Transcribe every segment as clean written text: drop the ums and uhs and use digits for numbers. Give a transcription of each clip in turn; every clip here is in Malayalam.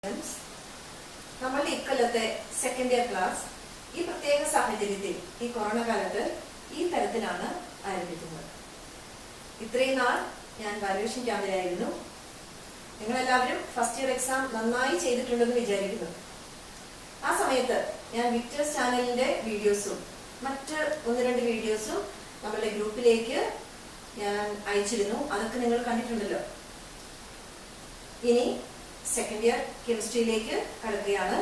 നമ്മൾ ഇക്കൊല്ലത്തെ സെക്കൻഡ് ഇയർ ക്ലാസ് ഈ പ്രത്യേക സാഹചര്യത്തിൽ ഈ കൊറോണ കാലത്ത് ഈ തരത്തിലാണ് ആരംഭിക്കുന്നത്. ഇത്രയും നാൾ ഞാൻ വാല്യുവേഷൻ ക്യാമ്പിലായിരുന്നു. നിങ്ങളെല്ലാവരും ഫസ്റ്റ് ഇയർ എക്സാം നന്നായി ചെയ്തിട്ടുണ്ടെന്ന് വിചാരിക്കുന്നു. ആ സമയത്ത് ഞാൻ വിക്ടേഴ്സ് ചാനലിന്റെ വീഡിയോസും മറ്റ് ഒന്ന് രണ്ട് വീഡിയോസും നമ്മളുടെ ഗ്രൂപ്പിലേക്ക് ഞാൻ അയച്ചിരുന്നു. അതൊക്കെ നിങ്ങൾ കണ്ടിട്ടുണ്ടല്ലോ. ഇനി സെക്കൻഡ് ഇയർ കെമിസ്ട്രിയിലേക്ക് കടക്കുകയാണ്.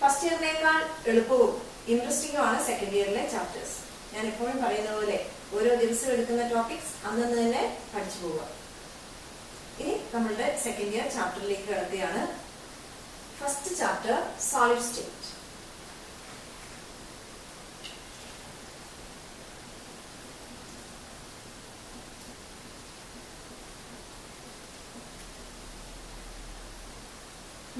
ഫസ്റ്റ് ഇയറിനേക്കാൾ എളുപ്പവും ഇൻട്രസ്റ്റിംഗുമാണ് സെക്കൻഡ് ഇയറിലെ ചാപ്റ്റേഴ്സ്. ഞാൻ എപ്പോഴും പറയുന്ന പോലെ ഓരോ ദിവസം എടുക്കുന്ന ടോപ്പിക്സ് അന്നു തന്നെ പഠിച്ചു പോവുക. ഇനി നമ്മളുടെ സെക്കൻഡ് ഇയർ ചാപ്റ്ററിലേക്ക് കടക്കുകയാണ്. First chapter solid state.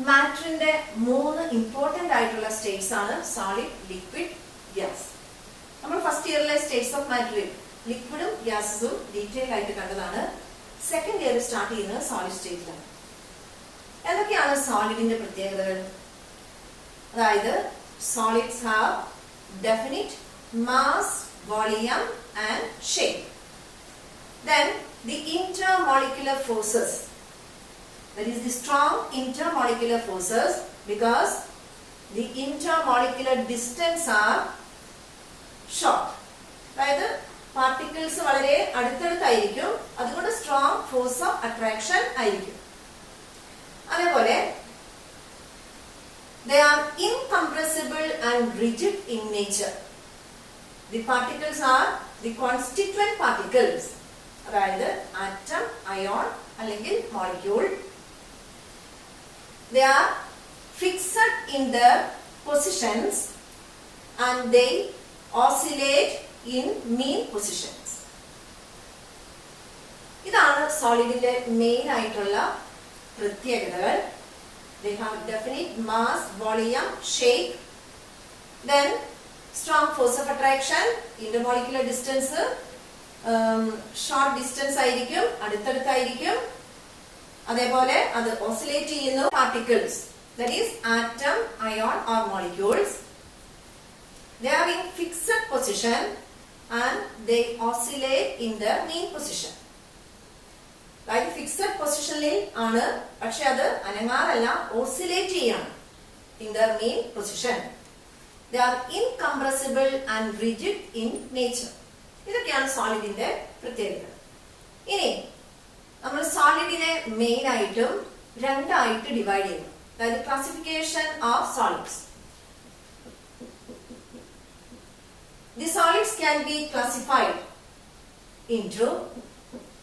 മാറ്ററിന്റെ മൂന്ന് ഇമ്പോർട്ടന്റ് ആയിട്ടുള്ള സ്റ്റേറ്റ്സ് ആണ് സോളിഡ്, ലിക്വിഡ്, ഗ്യാസ്. നമ്മൾ ഫസ്റ്റ് ഇയറിലെ സ്റ്റേറ്റ്സ് ഓഫ് മാറ്ററിൽ ലിക്വിഡും ഗ്യാസസും ഡീറ്റെയിൽ ആയിട്ട് കണ്ടതാണ്. സെക്കൻഡ് ഇയർ സ്റ്റാർട്ട് ചെയ്യുന്നത് സോളിഡ് സ്റ്റേറ്റിലാണ്. എന്തൊക്കെയാണ് സോളിഡിന്റെ പ്രത്യേകതകൾ? അതായത് solids have definite mass, volume and shape. Then the intermolecular forces, that is the strong intermolecular forces, because the intermolecular distance are short. അതായത് പാർട്ടിക്കിൾസ് വളരെ അടുത്തടുത്തായിരിക്കും, അതുകൊണ്ട് സ്ട്രോങ് ഫോഴ്സ് ഓഫ് അട്രാക്ഷൻ ആയിരിക്കും. അതേപോലെ they are incompressible and rigid in nature. The particles are the constituent particles, അതായത് ആറ്റം, അയോൺ അല്ലെങ്കിൽ molecule. They are fixed in their positions and they oscillate in mean positions. ഇതാണ് സോളിഡിന്റെ മെയിൻ ആയിട്ടുള്ള പ്രത്യേകതകൾ. They have definite mass, volume, shape. Then strong force of attraction, intermolecular distance short distance ആയിരിക്കും, അടുത്തടുത്തായിരിക്കും. അതേപോലെ അത് ഓസിലേറ്റ് ചെയ്യുന്നു particles, that is atom, ion or molecules. They are in fixed position and they oscillate in the mean position. അതായത് ഫിക്സഡ് പൊസിഷനിൽ ആണ്, പക്ഷെ അത് അനങ്ങാറല്ല, ഓസിലേറ്റ് ചെയ്യാണ് in the mean position. They are incompressible and rigid in nature. ഇതൊക്കെയാണ് സോളിഡിന്റെ പ്രത്യേകത. ഇനി നമ്മൾ സോളിഡിനെ മെയിൻ ആയിട്ടും രണ്ടായിട്ട് ഡിവൈഡ് ചെയ്യുന്നു. അതായത് classification of solids. The solids can be classified into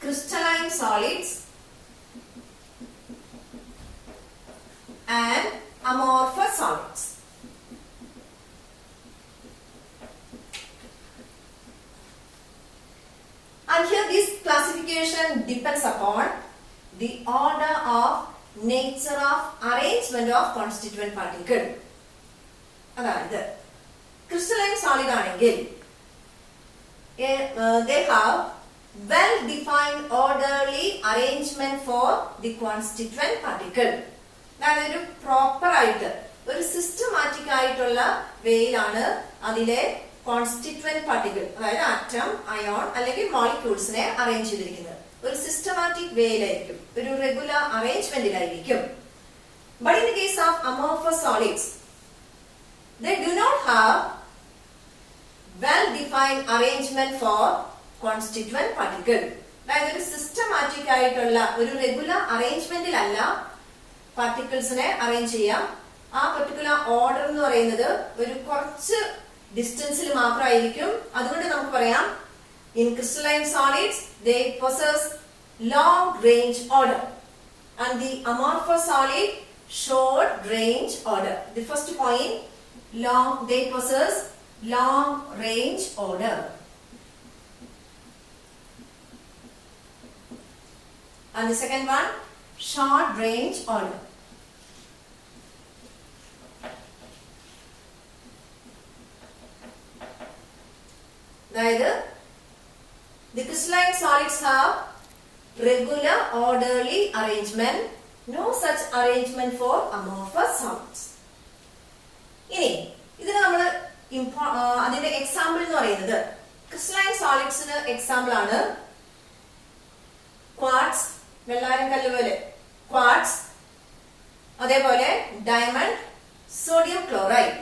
crystalline solids and amorphous solids. And here this classification depends upon the order of nature of arrangement of constituent particle. അതായത് crystalline solid ആണെങ്കിൽ they have well defined orderly arrangement for the constituent particle. അതായത് ഒരു പ്രോപ്പർ ആയിട്ട് ഒരു സിസ്റ്റമാറ്റിക് ആയിട്ടുള്ള വേയിലാണ് അതിലെ കോൺസ്റ്റിറ്റ്വന്റ് പാർട്ടിക്കിൾ, അതായത് ആറ്റം, അയോൺ അല്ലെങ്കിൽ മോളിക്യൂൾസിനെ അറേഞ്ച് ചെയ്തിരിക്കുന്നത് ഒരു സിസ്റ്റമാറ്റിക് വേയിലായിരിക്കും, ഒരു റെഗുലർ അറേഞ്ച്മെന്റിലായിരിക്കും. But in the case of amorphous solids they do not have well defined arrangement for constituent particle. അതായത് ഒരു സിസ്റ്റമാറ്റിക് ആയിട്ടുള്ള ഒരു റെഗുലർ അറേഞ്ച്മെന്റിലല്ല പാർട്ടിക്കിൾസിനെ അറേഞ്ച് ചെയ്യാം. ആ പർട്ടിക്കുലർ ഓർഡർ എന്ന് പറയുന്നത് ഒരു കുറച്ച് ഡിസ്റ്റൻസിൽ മാത്രമായിരിക്കും. അതുകൊണ്ട് നമുക്ക് പറയാം in crystalline solids they possess long range order and the amorphous solid short range order. The first point, they possess long range order. And the second one, short range order. അതായത് the crystalline solids have regular orderly arrangement No such arrangement for amorphous solids. ഇനി ഇതിന് നമ്മൾ അതിന്റെ എക്സാമ്പിൾ എന്ന് പറയുന്നത് ക്രിസ്റ്റലൈൻ സോളിഡ്സിന് എക്സാമ്പിൾ ആണ് ക്വാർട്സ്, വെള്ളാരം കല്ല് പോലെ ക്വാർട്സ്, അതേപോലെ ഡയമണ്ട്, സോഡിയം ക്ലോറൈഡ്.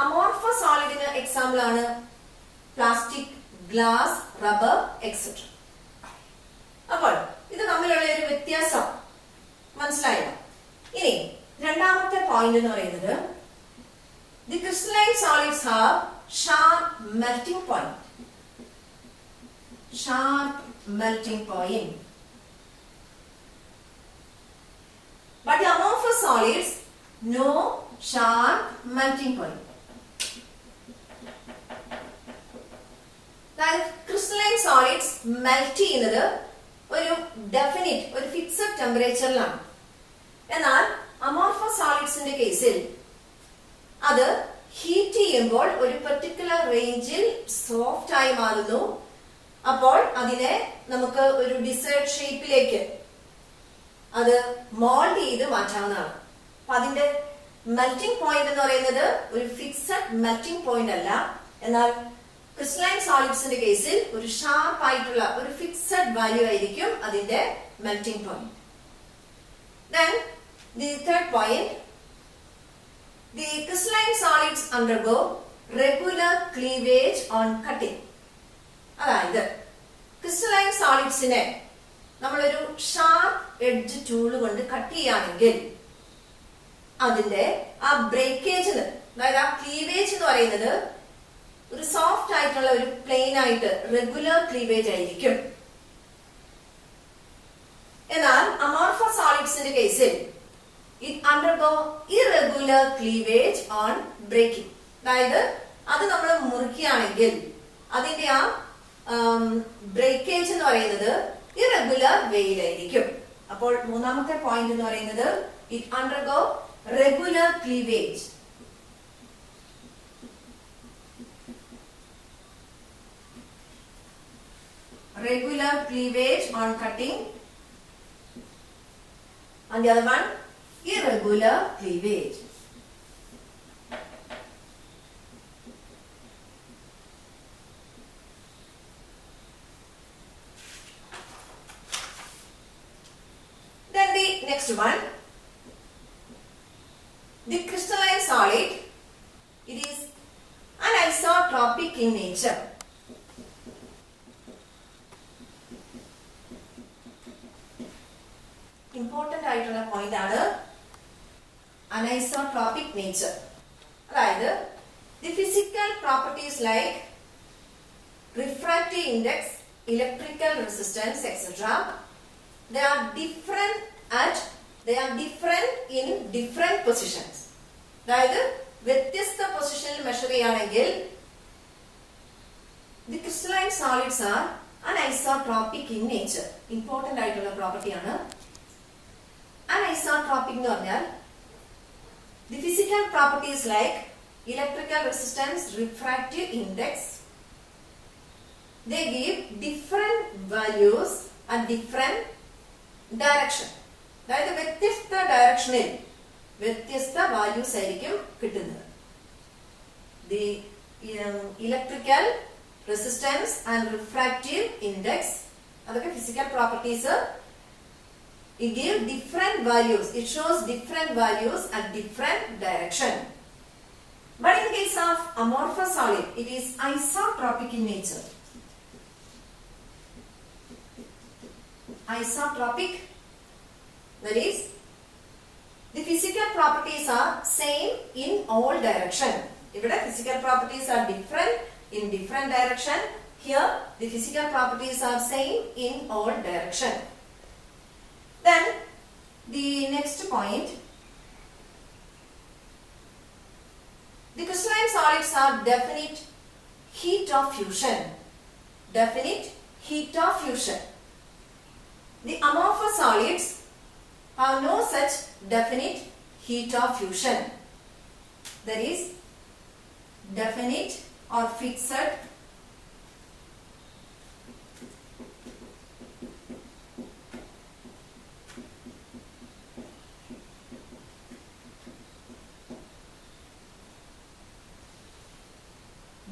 അമോർഫസ് സോളിഡിന് എക്സാമ്പിൾ ആണ് പ്ലാസ്റ്റിക്, ഗ്ലാസ്, റബ്ബർ എക്സെട്ര. അപ്പോൾ ഇത് തമ്മിലുള്ള ഒരു വ്യത്യാസം മനസ്സിലായോ? ഇനി രണ്ടാമത്തെ പോയിന്റ് എന്ന് പറയുന്നത് the crystalline solids have sharp melting point. Sharp melting point. But the amorphous solids no sharp melting point. അതായത് ക്രിസ്റ്റലൈൻ സോളിഡ്സ് മെൽറ്റ് ചെയ്യുന്നത് ഒരു ഡെഫിനിറ്റ്, ഒരു ഫിക്സഡ് ടെമ്പറേച്ചറിലാണ്. എന്നാൽ അമോർഫസ് സോളിഡ്സിന്റെ കേസിൽ അത് ഹീറ്റ് ചെയ്യുമ്പോൾ ഒരു പെർട്ടിക്കുലർ റേഞ്ചിൽ സോഫ്റ്റ് ആയി മാറുന്നു. അപ്പോൾ അതിനെ നമുക്ക് ഒരു ഡിസൈർഡ് ഷേപ്പിലേക്ക് അത് മോൾഡ് ചെയ്ത് മാറ്റാവുന്നതാണ്. അപ്പൊ അതിന്റെ മെൽറ്റിംഗ് പോയിന്റ് എന്ന് പറയുന്നത് ഒരു ഫിക്സഡ് മെൽറ്റിംഗ് പോയിന്റ് അല്ല. എന്നാൽ ക്രിസ്റ്റലൈൻ സോളിഡ്സിന്റെ കേസിൽ ഒരു ഷാർപ്പ് ആയിട്ടുള്ള ഒരു ഫിക്സഡ് വാല്യൂ ആയിരിക്കും അതിന്റെ melting point. Then the third point, the crystalline solids undergo regular cleavage on cutting. അതായത് ക്രിസ്റ്റലൈൻ സോളിഡ്സിനെ നമ്മളൊരു ഷാർപ്പ് എഡ്ജ് ടൂൾ കൊണ്ട് കട്ട് ചെയ്യുകയാണെങ്കിൽ അതിന്റെ ആ ബ്രേക്കേജിന്, അതായത് ആ ക്ലീവേജ് എന്ന് പറയുന്നത് ഒരു സോഫ്റ്റ് ആയിട്ടുള്ള ഒരു പ്ലെയിൻ ആയിട്ട് റെഗുലർ ക്ലീവേജ് ആയിരിക്കും. എന്നാൽ അമോർഫസ് സോളിഡ്സിന്റെ കേസിൽ it undergo irregular cleavage on breaking. അതായത് അത് നമ്മൾ മുറിക്കുകയാണെങ്കിൽ അതിന്റെ ആ ബ്രേക്കേജ് എന്ന് പറയുന്നത് ഇറഗുലർ വേയിലായിരിക്കും. അപ്പോൾ മൂന്നാമത്തെ പോയിന്റ് എന്ന് പറയുന്നത് it undergo regular cleavage. Regular cleavage on cutting, and the other one irregular cleavage. Then the next one, the crystalline solid, it is anisotropic in nature. Important ആയിട്ടുള്ള പോയിന്റ് ആണ് anisotropic nature. അതായത് the physical properties like refractive index, electrical resistance, etc. they are different in different positions. അതായത് വ്യത്യസ്ത പൊസിഷനിൽ മെഷർ ചെയ്യുകയാണെങ്കിൽ the crystalline solids are anisotropic in nature. Important ആയിട്ടുള്ള പ്രോപ്പർട്ടി ആണ് anisotropic എന്ന് പറഞ്ഞാൽ the physical properties like electrical resistance, refractive index, they give different values and different direction. അതായത് വ്യത്യസ്ത ഡയറക്ഷനിൽ വ്യത്യസ്ത വാല്യൂസ് ആയിരിക്കും കിട്ടുന്നത്. the electrical resistance and refractive index, അതൊക്കെ physical properties. It gives different values. It shows different values at different direction. But in case of amorphous solid, it is isotropic in nature. Isotropic, that is, the physical properties are same in all direction. If the physical properties are different in different direction, here the physical properties are same in all direction. Then the next point, the crystalline solids are definite heat of fusion. Definite heat of fusion. The amorphous solids have no such definite heat of fusion. There is definite or fixed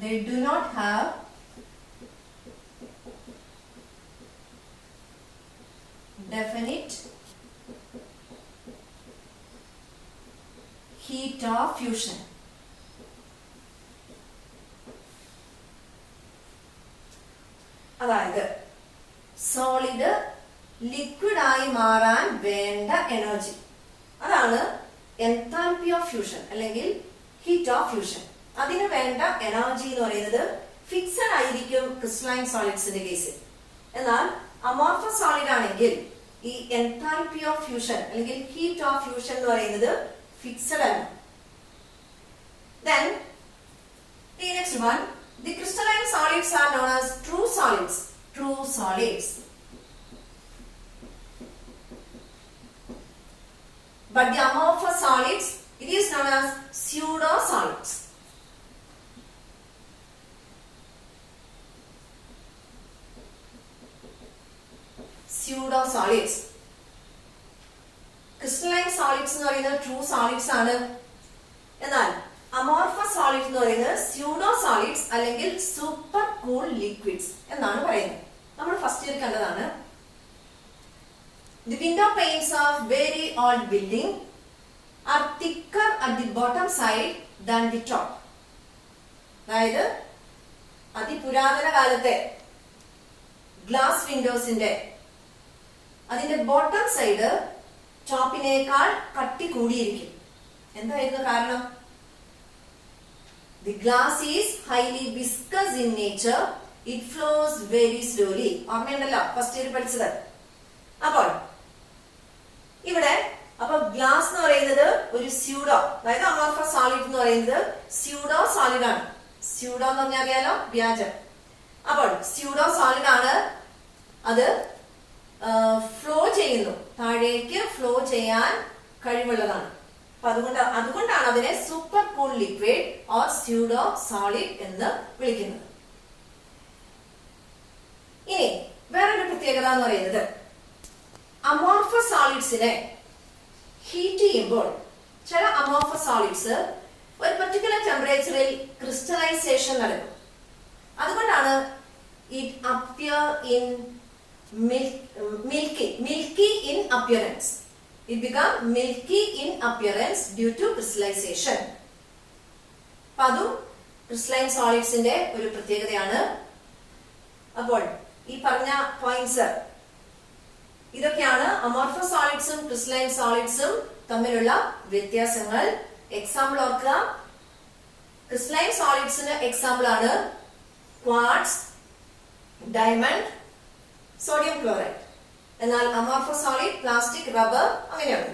they do not have definite heat of fusion. അതായത് സോളിഡ് ലിക്വിഡ് ആയി മാറാൻ വേണ്ട എനർജി, അതാണ് എൻതാൽപ്പി ഓഫ് ഫ്യൂഷൻ അല്ലെങ്കിൽ ഹീറ്റ് ഓഫ് ഫ്യൂഷൻ. അതിന് വേണ്ട എനർജി എന്ന് പറയുന്നത് ഫിക്സഡ് ആയിരിക്കും ക്രിസ്റ്റലൈൻ സോളിഡ്സിന്റെ കേസിൽ. എന്നാൽ അമോർഫസ് സോളിഡ് ആണെങ്കിൽ ഈ എൻതാൽപ്പി ഓഫ് ഫ്യൂഷൻ അല്ലെങ്കിൽ ഹീറ്റ് ഓഫ് ഫ്യൂഷൻ എന്ന് പറയുന്നത് ഫിക്സഡ് ആണ്. Then the next one, the crystalline solids are known as true solids. True solids. But the amorphous solids, it is known as pseudo solids. Pseudo solids. Crystalline solids എന്ന് പറയുന്നത് true solids ആണ്. എന്നാൽ അമോർഫസ് സോളിഡ്സ് എന്ന് പറയുന്നത് സ്യൂഡോ സോളിഡ്സ് അല്ലെങ്കിൽ സൂപ്പർ കൂൾ ലിക്വിഡ്സ് എന്നാണ് പറയുന്നത്. നമ്മൾ ഫസ്റ്റ് ഇയർ കണ്ടതാണ്. The window panes of very old building are thicker at the bottom side than the top. അതായത് അതിപുരാതന കാലത്തെ ഗ്ലാസ് വിൻഡോസിന്റെ അതിന്റെ ബോട്ടം സൈഡ് ടോപ്പിനേക്കാൾ കട്ടി കൂടിയിരിക്കും. എന്തായിരുന്നു കാരണം? The glass is highly viscous in nature. It flows very slowly. ഓർമ്മയുണ്ടല്ലോ ഫസ്റ്റ് ഇയർ പഠിച്ചത്. അപ്പോൾ ഇവിടെ ഗ്ലാസ് എന്ന് പറയുന്നത് ഒരു സ്യൂഡോ, അതായത് അമോർഫസ് സോളിഡ് എന്ന് പറയുന്നത് സ്യൂഡോ സോളിഡ് ആണ്. സ്യൂഡോ എന്ന് പറഞ്ഞാൽ അറിയാലോ, വ്യാജം. അപ്പോൾ സ്യൂഡോ സോളിഡ് ആണ്. അത് ഫ്ലോ ചെയ്യുന്നു, താഴേക്ക് ഫ്ലോ ചെയ്യാൻ കഴിവുള്ളതാണ്. അതുകൊണ്ടാണ് അതിനെ super cool liquid or pseudo solid എന്ന് വിളിക്കുന്നത്. ഇനി വേറൊരു പ്രത്യേകത എന്ന് പറയുന്നത് അമോർഫസ് സോളിഡ്സിനെ ഹീറ്റ് ചെയ്യുമ്പോൾ ചില അമോർഫസ് സോളിഡ്സ് ഒരു പർട്ടിക്കുലർ ടെമ്പറേച്ചറിൽ ക്രിസ്റ്റലൈസേഷൻ നടക്കും. അതുകൊണ്ടാണ് it appear in milky in appearance. It become milky in appearance due to crystallization. അതും ക്രിസ്റ്റലൈൻ സോളിഡ്സിന്റെ ഒരു പ്രത്യേകതയാണ്. അപ്പോൾ ഈ പറഞ്ഞ പോയിന്റ്സ് ഇതൊക്കെയാണ് അമോർഫസ് സോളിഡ്സും ക്രിസ്റ്റലൈൻ സോളിഡ്സും തമ്മിലുള്ള വ്യത്യാസങ്ങൾ. എക്സാമ്പിൾ ഓർക്കുക. ക്രിസ്റ്റലൈൻ സോളിഡ്സിന് എക്സാമ്പിൾ ആണ് ക്വാർട്സ്, ഡയമണ്ട്, സോഡിയം ക്ലോറൈഡ്. എന്നാൽ അമോർഫസ് സോളിഡ് പ്ലാസ്റ്റിക്, റബ്ബർ അങ്ങനെയാണ്.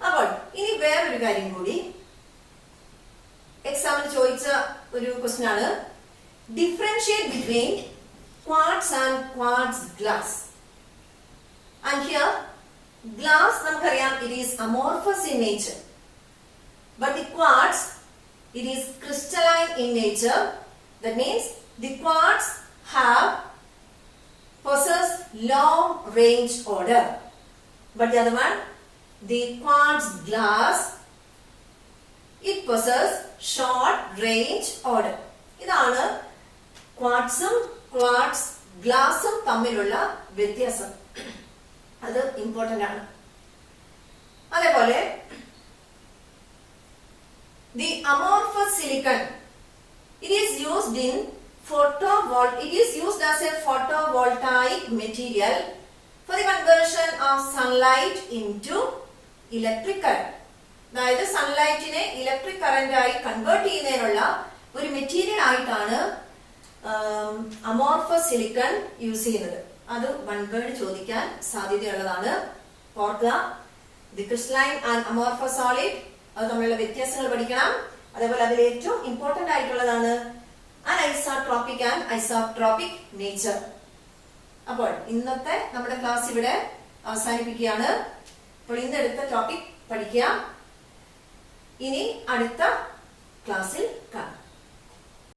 അപ്പോൾ ഇനി വേറൊരു കാര്യം കൂടി എക്സാമിന് ചോദിച്ച ഒരു ക്വസ്റ്റ്യൻ ആണ്, differentiate between quartz and quartz glass. And here glass നമുക്കറിയാം it is amorphous in nature, but the quartz it is crystalline in nature. That means the quartz possess long range order, but the other one, the quartz glass, it possess short range order. ഇതാണ് ക്വാർട്സും ക്വാർട്സ് ഗ്ലാസും തമ്മിലുള്ള വ്യത്യാസം. അത് ഇമ്പോർട്ടന്റ് ആണ്. അതേപോലെ the amorphous silicon, it is used as a photovoltaic material for the conversion of sunlight into electric current. അതായത് സൺലൈറ്റിനെ ഇലക്ട്രിക് കറന്റ് ആയി കൺവേർട്ട് ചെയ്യുന്നതിനുള്ള ഒരു മെറ്റീരിയൽ ആയിട്ടാണ് അമോർഫസ് സിലിക്കൺ യൂസ് ചെയ്യുന്നത്. അത് വൺ വേർഡ് ചോദിക്കാൻ സാധ്യതയുള്ളതാണ്. ഓർക്കുക, the crystalline and amorphous solid അത് തമ്മിലുള്ള വ്യത്യാസങ്ങൾ പഠിക്കണം. അതേപോലെ അതിൽ ഏറ്റവും ഇമ്പോർട്ടന്റ് ആയിട്ടുള്ളതാണ് അനൈസോട്രോപിക് ആൻഡ് ഐസോട്രോപിക് നേച്ചർ. അപ്പോൾ ഇന്നത്തെ നമ്മുടെ ക്ലാസ് ഇവിടെ അവസാനിപ്പിക്കുകയാണ്. അപ്പോൾ ഇന്നെടുത്ത ടോപ്പിക് പഠിക്കുക. ഇനി അടുത്ത ക്ലാസ്സിൽ കാണാം.